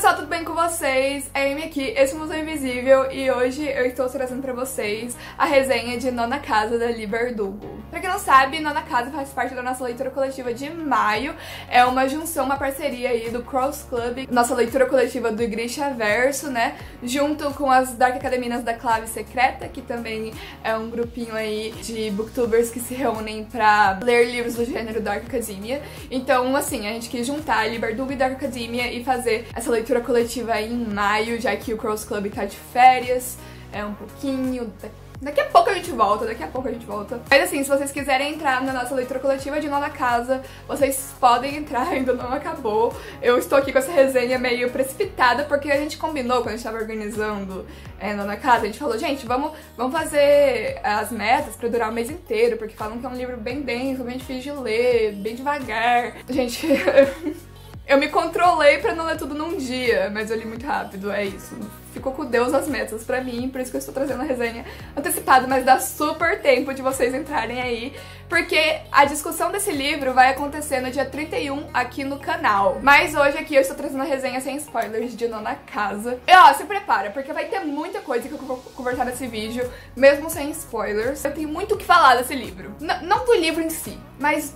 pessoal, tudo bem com vocês? É a Amy aqui, esse é o Museu Invisível e hoje eu estou trazendo pra vocês a resenha de Nona Casa, da Leigh Bardugo. Pra quem não sabe, Nona Casa faz parte da nossa leitura coletiva de maio, é uma junção, uma parceria aí do Cross Club, nossa leitura coletiva do Grishaverso, né? Junto com as Dark Academinas da Clave Secreta, que também é um grupinho aí de booktubers que se reúnem pra ler livros do gênero Dark Academia. Então, assim, a gente quis juntar a Leigh Bardugo e Dark Academia e fazer essa leitura coletiva aí em maio, já que o Cross Club tá de férias, um pouquinho... Daqui a pouco a gente volta, Mas assim, se vocês quiserem entrar na nossa leitura coletiva de Nona Casa, vocês podem entrar, ainda não acabou. Eu estou aqui com essa resenha meio precipitada, porque a gente combinou, quando a gente tava organizando Nona Casa, a gente falou, gente, vamos fazer as metas pra durar o mês inteiro, porque falam que é um livro bem denso, bem difícil de ler, bem devagar. Gente... Eu me controlei pra não ler tudo num dia, mas eu li muito rápido, é isso. Ficou com Deus as metas pra mim, por isso que eu estou trazendo a resenha antecipada, mas dá super tempo de vocês entrarem aí, porque a discussão desse livro vai acontecer no dia 31 aqui no canal. Mas hoje aqui eu estou trazendo a resenha sem spoilers de Nona Casa. E ó, se prepara, porque vai ter muita coisa que eu vou conversar nesse vídeo, mesmo sem spoilers. Eu tenho muito o que falar desse livro. Não do livro em si, mas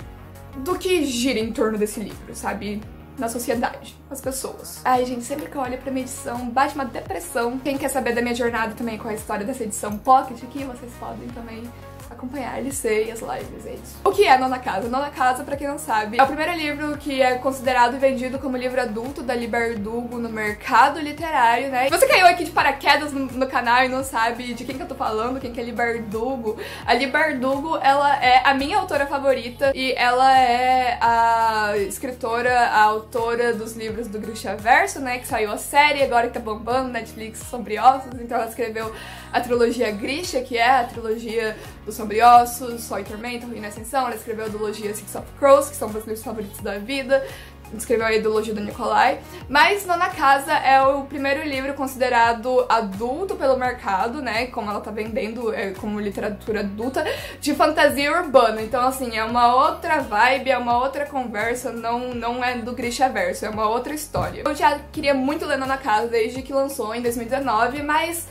do que gira em torno desse livro, sabe? Na sociedade, as pessoas. Ai, gente, sempre que eu olho pra minha edição, bate uma depressão. Quem quer saber da minha jornada também com a história dessa edição pocket aqui, vocês podem também acompanhar a LC e as lives, é isso. O que é Nona Casa? Nona Casa, pra quem não sabe, é o primeiro livro que é considerado e vendido como livro adulto da Leigh Bardugo no mercado literário, né? Se você caiu aqui de paraquedas no canal e não sabe de quem que eu tô falando, quem que é Leigh Bardugo, a Leigh Bardugo, ela é a minha autora favorita e ela é a escritora, a autora dos livros do Grishaverso, né? Que saiu a série, agora que tá bombando, Netflix, Sombriossos, então ela escreveu a trilogia Grisha, que é a trilogia dos Sombriossos, Sol e Tormenta, Ruína e Ascensão. Ela escreveu a duologia Six of Crows, que são meus livros favoritos da vida. Escreveu a ideologia do Nikolai. Mas Nona Casa é o primeiro livro considerado adulto pelo mercado, né? Como ela tá vendendo como literatura adulta, de fantasia urbana. Então, assim, é uma outra vibe, é uma outra conversa, não é do Grishaverso, é uma outra história. Eu já queria muito ler Nona Casa desde que lançou em 2019, mas...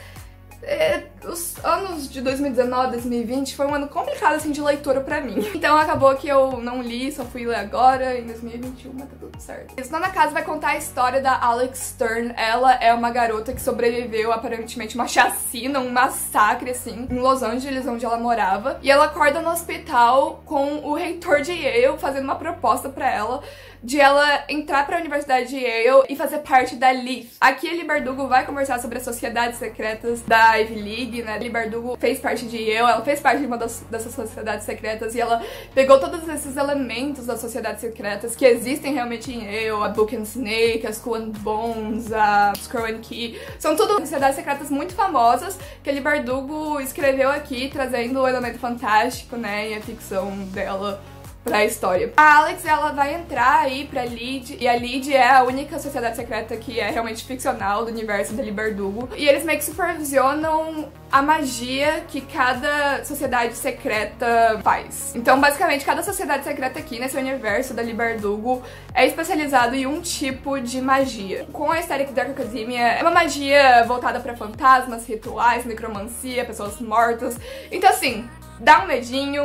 os anos de 2019, 2020 foi um ano complicado, assim, de leitura pra mim. Então acabou que eu não li, só fui ler agora, em 2021, mas tá tudo certo. Nona Casa vai contar a história da Alex Stern. Ela é uma garota que sobreviveu, aparentemente, uma chacina, um massacre, assim, em Los Angeles, onde ela morava. E ela acorda no hospital com o reitor de Yale fazendo uma proposta pra ela de ela entrar pra Universidade de Yale e fazer parte da Leaf. Aqui a Leigh Bardugo vai conversar sobre as sociedades secretas da Ivy League, né? A Leigh Bardugo fez parte de Yale, ela fez parte de uma dessas sociedades secretas e ela pegou todos esses elementos das sociedades secretas que existem realmente em Yale, a Book and Snake, a Skull and Bones, a Scroll and Key. São tudo sociedades secretas muito famosas que a Leigh Bardugo escreveu aqui, trazendo o elemento fantástico, né? E a ficção dela pra história. A Alex, ela vai entrar aí pra Lead, e a Lead é a única sociedade secreta que é realmente ficcional do universo da Leigh Bardugo. E eles meio que supervisionam a magia que cada sociedade secreta faz. Então, basicamente, cada sociedade secreta aqui nesse universo da Leigh Bardugo é especializado em um tipo de magia. Com a Aesthetic Dark Academia, é uma magia voltada pra fantasmas, rituais, necromancia, pessoas mortas. Então, assim, dá um medinho.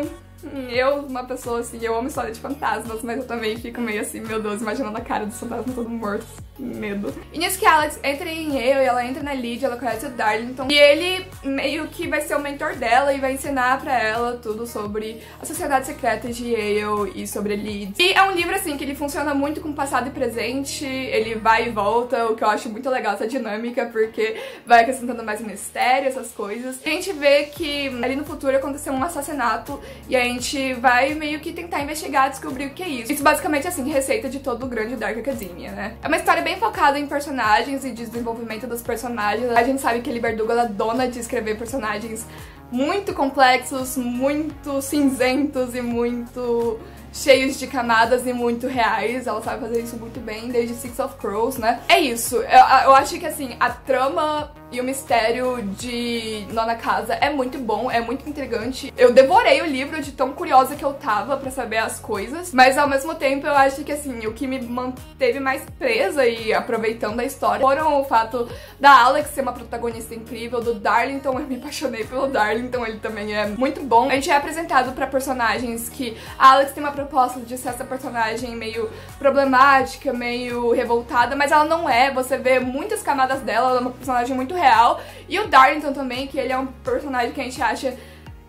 Eu, uma pessoa assim, eu amo história de fantasmas, mas eu também fico meio assim, meu Deus, imaginando a cara dos fantasmas todos mortos. Medo. E nisso que a Alex entra em Yale, ela entra na Lead, ela conhece o Darlington, e ele meio que vai ser o mentor dela e vai ensinar pra ela tudo sobre a sociedade secreta de Yale e sobre a Lead. E é um livro assim que ele funciona muito com passado e presente, ele vai e volta, o que eu acho muito legal essa dinâmica, porque vai acrescentando mais mistério, essas coisas. E a gente vê que ali no futuro aconteceu um assassinato e a gente vai meio que tentar investigar, descobrir o que é isso. Isso basicamente, assim, receita de todo o grande Dark Academia, né? É uma história bem focada em personagens e desenvolvimento dos personagens. A gente sabe que a Leigh Bardugo, ela é dona de escrever personagens muito complexos, muito cinzentos e muito cheios de camadas e muito reais. Ela sabe fazer isso muito bem, desde Six of Crows, né? É isso. Eu acho que, assim, a trama E o mistério de Nona Casa é muito bom, é muito intrigante. Eu devorei o livro de tão curiosa que eu tava pra saber as coisas, mas ao mesmo tempo eu acho que assim, o que me manteve mais presa e aproveitando a história foram o fato da Alex ser uma protagonista incrível, do Darlington, eu me apaixonei pelo Darlington, ele também é muito bom. A gente é apresentado pra personagens que a Alex tem uma proposta de ser essa personagem meio problemática, meio revoltada, mas ela não é, você vê muitas camadas dela, ela é uma personagem muito real. E o Darlington também, que ele é um personagem que a gente acha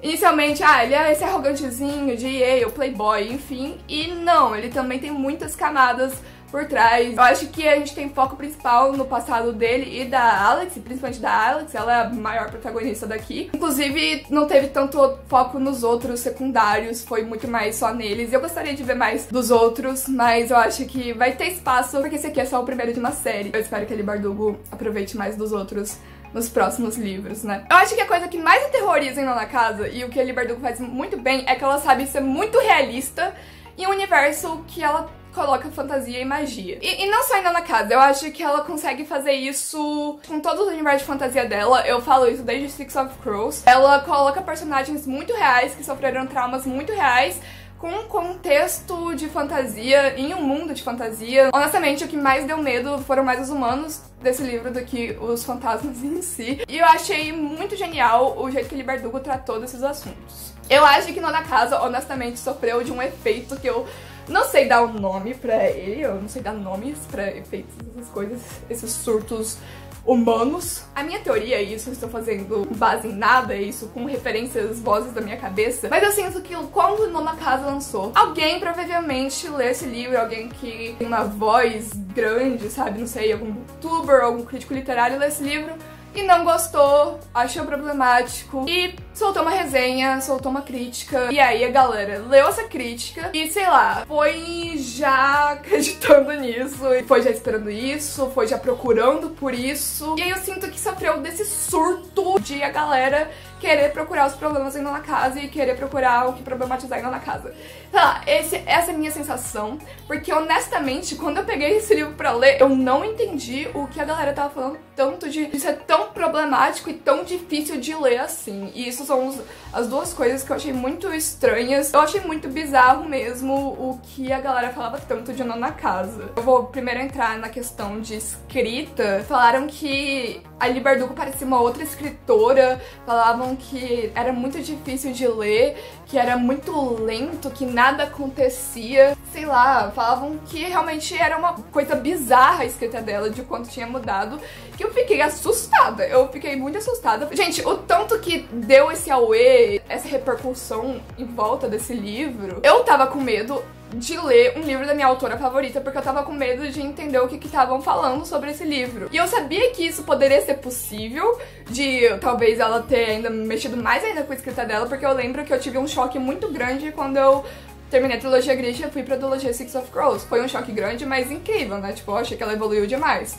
inicialmente, ele é esse arrogantezinho de Yale, playboy, enfim. E não, ele também tem muitas camadas por trás. Eu acho que a gente tem foco principal no passado dele e da Alex, principalmente da Alex, ela é a maior protagonista daqui. Inclusive, não teve tanto foco nos outros secundários, foi muito mais só neles. Eu gostaria de ver mais dos outros, mas eu acho que vai ter espaço, porque esse aqui é só o primeiro de uma série. Eu espero que a Leigh Bardugo aproveite mais dos outros nos próximos livros, né? Eu acho que a coisa que mais aterroriza em Nona Casa, e o que a Leigh Bardugo faz muito bem, é que ela sabe ser muito realista em um universo que ela coloca fantasia e magia. E não só em Nona Casa, eu acho que ela consegue fazer isso com todo o universo de fantasia dela. Eu falo isso desde Six of Crows. Ela coloca personagens muito reais, que sofreram traumas muito reais, com um contexto de fantasia, em um mundo de fantasia. Honestamente, o que mais deu medo foram mais os humanos desse livro do que os fantasmas em si. E eu achei muito genial o jeito que Leigh Bardugo tratou desses assuntos. Eu acho que Nona Casa, honestamente, sofreu de um efeito que eu não sei dar um nome pra ele, eu não sei dar nomes pra efeitos, essas coisas, esses surtos humanos. A minha teoria, e isso eu estou fazendo base em nada, isso com referências, vozes da minha cabeça, mas eu sinto que quando Nona Casa lançou, alguém provavelmente lê esse livro, alguém que tem uma voz grande, sabe, não sei, algum youtuber, algum crítico literário lê esse livro e não gostou, achou problemático e soltou uma resenha, soltou uma crítica. E aí a galera leu essa crítica e, sei lá, foi já acreditando nisso, e foi já esperando isso, foi já procurando por isso. E aí eu sinto que sofreu desse surto de a galera querer procurar os problemas em Nona Casa e querer procurar o que problematizar em Nona Casa. Sei lá, essa é a minha sensação, porque honestamente, quando eu peguei esse livro pra ler, eu não entendi o que a galera tava falando tanto de ser tão problemático e tão difícil de ler assim. E isso são as duas coisas que eu achei muito estranhas. Eu achei muito bizarro mesmo o que a galera falava tanto de Nona Casa. Eu vou primeiro entrar na questão de escrita. Falaram que a Leigh Bardugo parecia uma outra escritora, falavam que era muito difícil de ler, que era muito lento, que nada acontecia, sei lá, falavam que realmente era uma coisa bizarra a escrita dela, de quanto tinha mudado, que eu fiquei assustada, eu fiquei muito assustada. Gente, o tanto que deu esse auê, essa repercussão em volta desse livro, eu tava com medo de ler um livro da minha autora favorita, porque eu tava com medo de entender o que estavam falando sobre esse livro. E eu sabia que isso poderia ser possível, de talvez ela ter ainda mexido mais ainda com a escrita dela, porque eu lembro que eu tive um choque muito grande quando eu terminei a trilogia Grisha e fui pra trilogia Six of Crows. Foi um choque grande, mas incrível, né? Tipo, eu achei que ela evoluiu demais.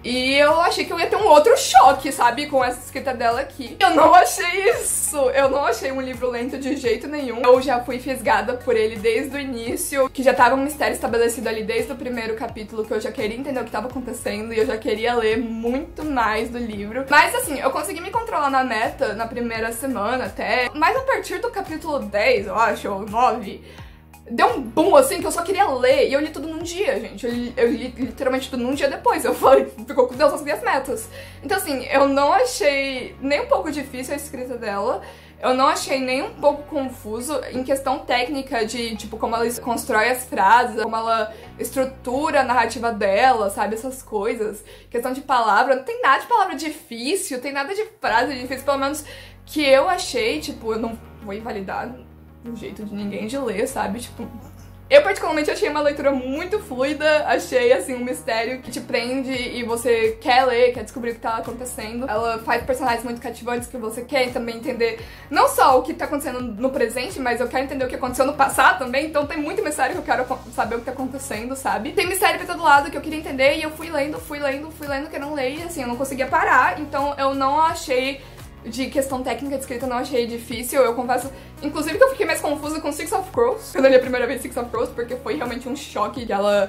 E eu achei que eu ia ter um outro choque, sabe, com essa escrita dela aqui. Eu não achei isso! Eu não achei um livro lento de jeito nenhum. Eu já fui fisgada por ele desde o início, que já tava um mistério estabelecido ali desde o primeiro capítulo, que eu já queria entender o que tava acontecendo e eu já queria ler muito mais do livro. Mas assim, eu consegui me controlar na meta na primeira semana até, mas a partir do capítulo 10, eu acho, ou 9... deu um boom, assim, que eu só queria ler. E eu li tudo num dia, gente. Eu li literalmente tudo num dia depois. Eu falei, ficou com Deus, consegui as metas. Então, assim, eu não achei nem um pouco difícil a escrita dela. Eu não achei nem um pouco confuso em questão técnica de, tipo, como ela constrói as frases, como ela estrutura a narrativa dela, sabe? Essas coisas. Questão de palavra. Não tem nada de palavra difícil, tem nada de frase difícil. Pelo menos que eu achei, tipo, eu não vou invalidar o jeito de ninguém de ler, sabe? Tipo, eu particularmente achei uma leitura muito fluida, achei, assim, um mistério que te prende e você quer ler, quer descobrir o que tá acontecendo. Ela faz personagens muito cativantes que você quer também entender não só o que tá acontecendo no presente, mas eu quero entender o que aconteceu no passado também, então tem muito mistério que eu quero saber o que tá acontecendo, sabe? Tem mistério pra todo lado que eu queria entender e eu fui lendo, querendo ler e, assim, eu não conseguia parar, então eu não achei de questão técnica de escrita, eu não achei difícil, eu confesso, inclusive que eu fiquei mais confusa com Six of Crows, quando eu li a primeira vez Six of Crows, porque foi realmente um choque de ela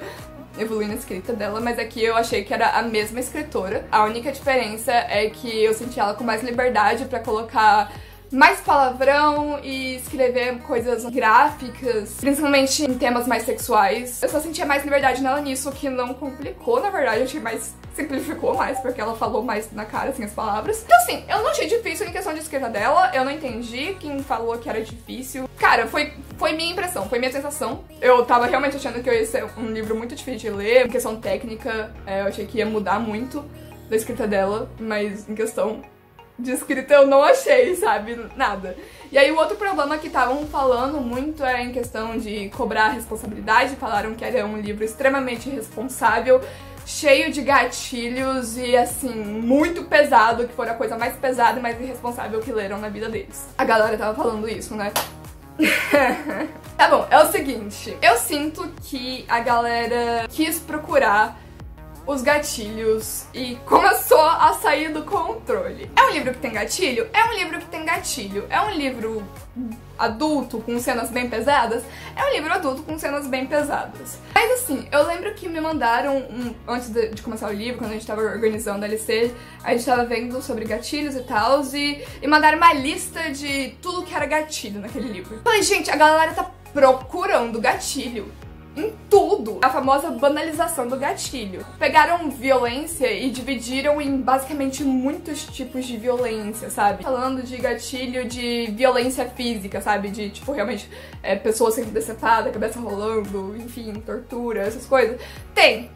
evoluir na escrita dela, mas aqui eu achei que era a mesma escritora. A única diferença é que eu senti ela com mais liberdade pra colocar mais palavrão e escrever coisas gráficas, principalmente em temas mais sexuais. Eu só sentia mais liberdade nela nisso, o que não complicou, na verdade, eu achei mais... simplificou mais, porque ela falou mais na cara, assim, as palavras. Então, assim, eu não achei difícil em questão de escrita dela, eu não entendi quem falou que era difícil. Cara, foi minha impressão, foi minha sensação. Eu tava realmente achando que ia ser um livro muito difícil de ler, em questão técnica, eu achei que ia mudar muito da escrita dela, mas em questão de escrita eu não achei, sabe? Nada. E aí o outro problema que estavam falando muito é em questão de cobrar responsabilidade, falaram que era um livro extremamente irresponsável, cheio de gatilhos e, assim, muito pesado, que foi a coisa mais pesada e mais irresponsável que leram na vida deles. A galera tava falando isso, né? Tá bom, é o seguinte, eu sinto que a galera quis procurar os gatilhos e começou a sair do controle. É um livro que tem gatilho? É um livro que tem gatilho. É um livro adulto com cenas bem pesadas? É um livro adulto com cenas bem pesadas. Mas assim, eu lembro que me mandaram, antes de começar o livro, quando a gente tava organizando a LC, a gente tava vendo sobre gatilhos e tal, e mandaram uma lista de tudo que era gatilho naquele livro. Eu falei, gente, a galera tá procurando gatilho em tudo. A famosa banalização do gatilho. Pegaram violência e dividiram em basicamente muitos tipos de violência, sabe? Falando de gatilho de violência física, sabe? De, tipo, realmente, pessoa sendo decepada, cabeça rolando, enfim, tortura, essas coisas. Tem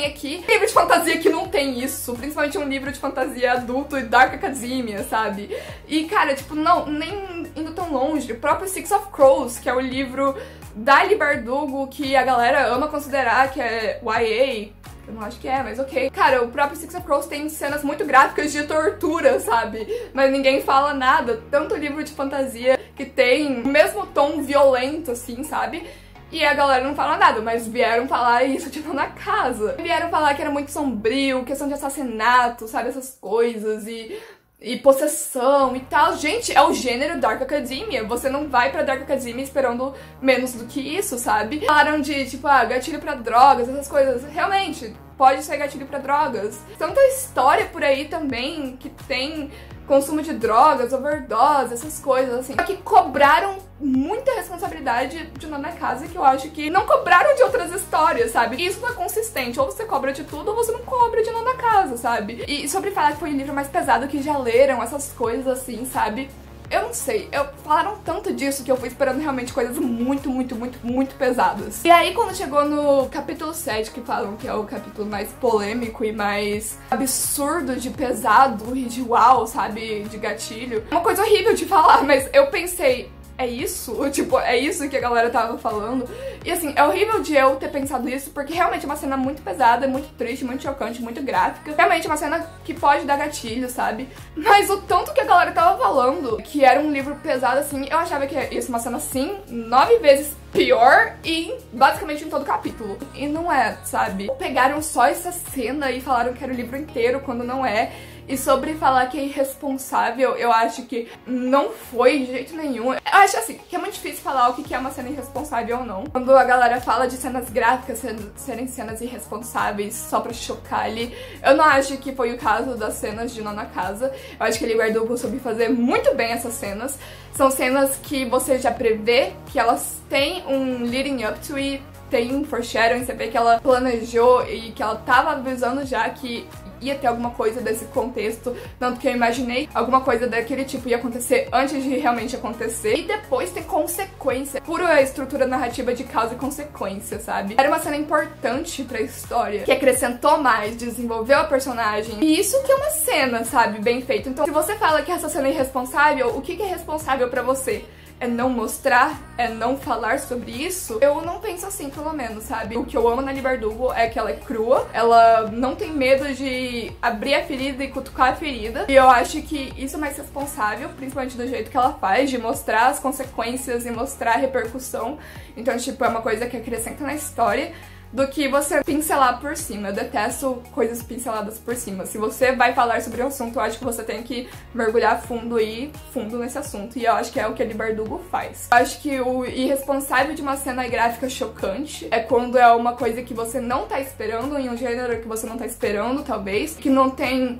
aqui. Livro de fantasia que não tem isso, principalmente um livro de fantasia adulto e Dark Academia, sabe? E, cara, tipo, não, nem indo tão longe, o próprio Six of Crows, que é o livro da Leigh Bardugo, que a galera ama considerar que é YA, eu não acho que é, mas ok. Cara, o próprio Six of Crows tem cenas muito gráficas de tortura, sabe? Mas ninguém fala nada. Tanto livro de fantasia que tem o mesmo tom violento, assim, sabe? E a galera não fala nada, mas vieram falar isso, tipo, na casa. Vieram falar que era muito sombrio, questão de assassinato, sabe? Essas coisas e possessão e tal. Gente, é o gênero Dark Academia. Você não vai pra Dark Academia esperando menos do que isso, sabe? Falaram de, tipo, gatilho pra drogas, essas coisas. Realmente, pode ser gatilho pra drogas. Tanta história por aí também que tem consumo de drogas, overdose, essas coisas, assim. Só que cobraram muita responsabilidade de Nona Casa, que eu acho que não cobraram de outras histórias, sabe? E isso não é consistente. Ou você cobra de tudo, ou você não cobra de Nona Casa, sabe? E sobre falar que foi o livro mais pesado que já leram, essas coisas assim, sabe? Eu não sei, falaram tanto disso que eu fui esperando realmente coisas muito, muito, muito, muito pesadas. E aí quando chegou no capítulo 7, que falam que é o capítulo mais polêmico e mais absurdo de pesado e de uau, sabe, de gatilho, uma coisa horrível de falar, mas eu pensei, é isso? Tipo, é isso que a galera tava falando? E assim, é horrível de eu ter pensado isso, porque realmente é uma cena muito pesada, muito triste, muito chocante, muito gráfica. Realmente é uma cena que pode dar gatilho, sabe? Mas o tanto que a galera tava falando que era um livro pesado, assim, eu achava que ia ser uma cena, assim, 9 vezes pior e basicamente em todo capítulo. E não é, sabe? Pegaram só essa cena e falaram que era o livro inteiro, quando não é. E sobre falar que é irresponsável, eu acho que não foi de jeito nenhum. Eu acho assim, que é muito difícil falar o que é uma cena irresponsável ou não. Quando a galera fala de cenas gráficas serem cenas irresponsáveis só pra chocar ali, eu não acho que foi o caso das cenas de Nona Casa. Eu acho que ele Bardugo soube fazer muito bem essas cenas. São cenas que você já prevê que elas têm um leading up to it, tem um foreshadowing, você vê que ela planejou e que ela tava avisando já que ia ter alguma coisa desse contexto, tanto que eu imaginei alguma coisa daquele tipo ia acontecer antes de realmente acontecer, e depois tem consequência, pura estrutura narrativa de causa e consequência, sabe? Era uma cena importante pra história, que acrescentou mais, desenvolveu a personagem, e isso que é uma cena, sabe, bem feita. Então, se você fala que essa cena é irresponsável, o que é responsável pra você? É não mostrar, é não falar sobre isso? Eu não penso assim, pelo menos, sabe? O que eu amo na Leigh Bardugo é que ela é crua, ela não tem medo de abrir a ferida e cutucar a ferida, e eu acho que isso é mais responsável, principalmente do jeito que ela faz, de mostrar as consequências e mostrar a repercussão. Então, tipo, é uma coisa que acrescenta na história. do que você pincelar por cima. Eu detesto coisas pinceladas por cima. Se você vai falar sobre o assunto, eu acho que você tem que mergulhar fundo e fundo nesse assunto. E eu acho que é o que a Leigh Bardugo faz. Eu acho que o irresponsável de uma cena gráfica chocante é quando é uma coisa que você não tá esperando, em um gênero que você não tá esperando, talvez, que não tem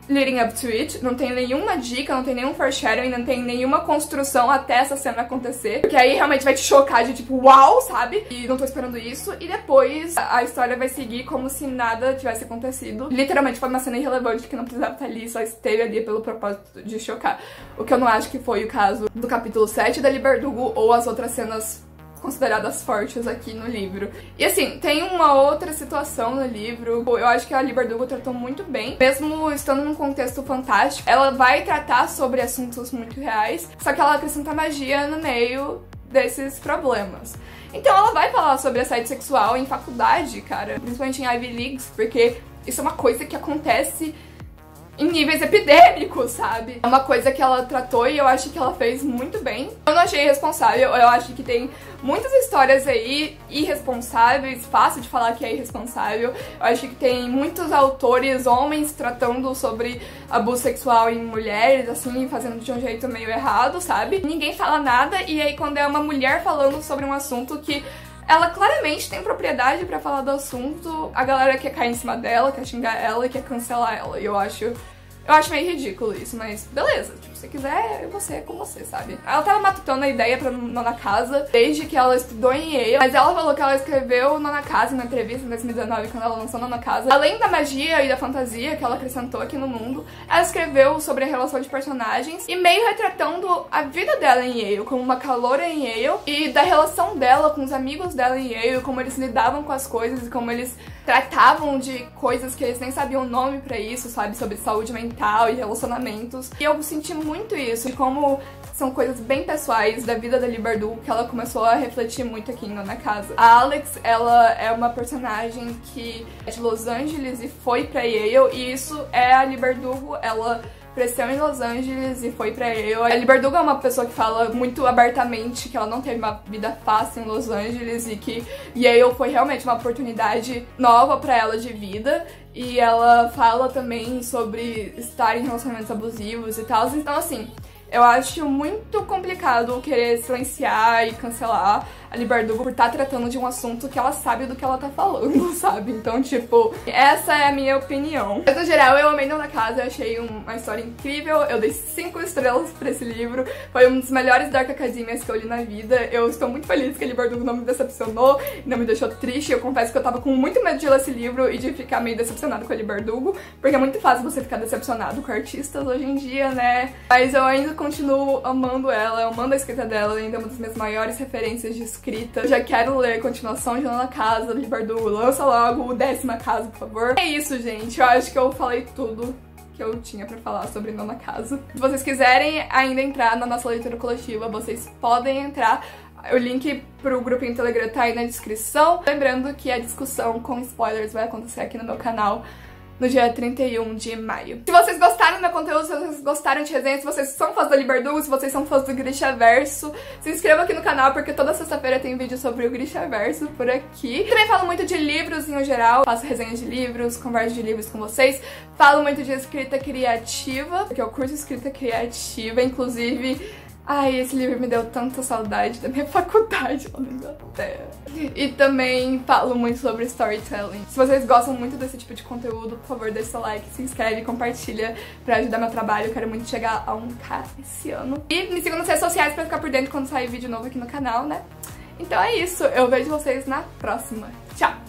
leading up to it, não tem nenhuma dica, não tem nenhum foreshadowing, não tem nenhuma construção até essa cena acontecer, porque aí realmente vai te chocar de tipo, uau, sabe? E não tô esperando isso, e depois a história vai seguir como se nada tivesse acontecido. Literalmente foi uma cena irrelevante que não precisava estar ali, só esteve ali pelo propósito de chocar. O que eu não acho que foi o caso do capítulo 7 da Leigh Bardugo ou as outras cenas consideradas fortes aqui no livro. E assim, tem uma outra situação no livro, eu acho que a Leigh Bardugo tratou muito bem, mesmo estando num contexto fantástico. Ela vai tratar sobre assuntos muito reais, só que ela acrescenta magia no meio desses problemas. Então ela vai falar sobre assédio sexual em faculdade, cara, principalmente em Ivy Leagues, porque isso é uma coisa que acontece em níveis epidêmicos, sabe? É uma coisa que ela tratou e eu acho que ela fez muito bem. Eu não achei irresponsável, eu acho que tem muitas histórias aí irresponsáveis, fácil de falar que é irresponsável. Eu acho que tem muitos autores, homens, tratando sobre abuso sexual em mulheres, assim, fazendo de um jeito meio errado, sabe? Ninguém fala nada, e aí quando é uma mulher falando sobre um assunto que ela claramente tem propriedade pra falar do assunto, a galera quer cair em cima dela, quer xingar ela e quer cancelar ela. E eu acho meio ridículo isso, mas beleza. Tipo, se quiser, você é com você, sabe? Ela tava matutando a ideia pra Nona Casa desde que ela estudou em Yale, mas ela falou que ela escreveu Nona Casa na entrevista em 2019, quando ela lançou Nona Casa. Além da magia e da fantasia que ela acrescentou aqui no mundo, ela escreveu sobre a relação de personagens e meio retratando a vida dela em Yale, como uma caloura em Yale, e da relação dela com os amigos dela em Yale, como eles lidavam com as coisas e como eles tratavam de coisas que eles nem sabiam o nome pra isso, sabe? Sobre saúde mental e relacionamentos. E eu senti muito isso, de como são coisas bem pessoais da vida da Leigh Bardugo que ela começou a refletir muito aqui em Nona Casa. A Alex, ela é uma personagem que é de Los Angeles e foi pra Yale, e isso é a Leigh Bardugo. Ela cresceu em Los Angeles e foi pra Yale. A Leigh Bardugo é uma pessoa que fala muito abertamente que ela não teve uma vida fácil em Los Angeles e que Yale foi realmente uma oportunidade nova pra ela de vida. E ela fala também sobre estar em relacionamentos abusivos e tal. Então, assim, eu acho muito complicado querer silenciar e cancelar a Leigh Bardugo por estar tratando de um assunto que ela sabe do que ela tá falando, sabe? Então, tipo, essa é a minha opinião. Mas, no geral, eu amei Nona Casa, eu achei uma história incrível, eu dei 5 estrelas pra esse livro, foi um dos melhores Dark Academias que eu li na vida. Eu estou muito feliz que a Leigh Bardugo não me decepcionou, não me deixou triste. Eu confesso que eu tava com muito medo de ler esse livro e de ficar meio decepcionado com a Leigh Bardugo, porque é muito fácil você ficar decepcionado com artistas hoje em dia, né? Mas eu ainda continuo amando ela, amando a escrita dela, ainda é uma das minhas maiores referências de escrita. Eu já quero ler a continuação de Nona Casa, Leigh Bardugo. Lança logo o 10ª Casa, por favor. É isso, gente. Eu acho que eu falei tudo que eu tinha pra falar sobre Nona Casa. Se vocês quiserem ainda entrar na nossa leitura coletiva, vocês podem entrar. O link pro grupinho Telegram tá aí na descrição. Lembrando que a discussão com spoilers vai acontecer aqui no meu canal no dia 31 de maio. Se vocês gostaram do meu conteúdo, se vocês gostaram de resenha, se vocês são fãs da Leigh Bardugo, se vocês são fãs do Grishaverso, se inscrevam aqui no canal, porque toda sexta-feira tem vídeo sobre o Grishaverso por aqui. Também falo muito de livros em geral, faço resenhas de livros, converso de livros com vocês, falo muito de escrita criativa, porque eu curso escrita criativa, inclusive... Ai, esse livro me deu tanta saudade da minha faculdade lá na Inglaterra. E também falo muito sobre storytelling. Se vocês gostam muito desse tipo de conteúdo, por favor, deixa seu like, se inscreve, compartilha pra ajudar meu trabalho. Eu quero muito chegar a 1K esse ano. E me sigam nas redes sociais pra ficar por dentro quando sair vídeo novo aqui no canal, né? Então é isso, eu vejo vocês na próxima. Tchau!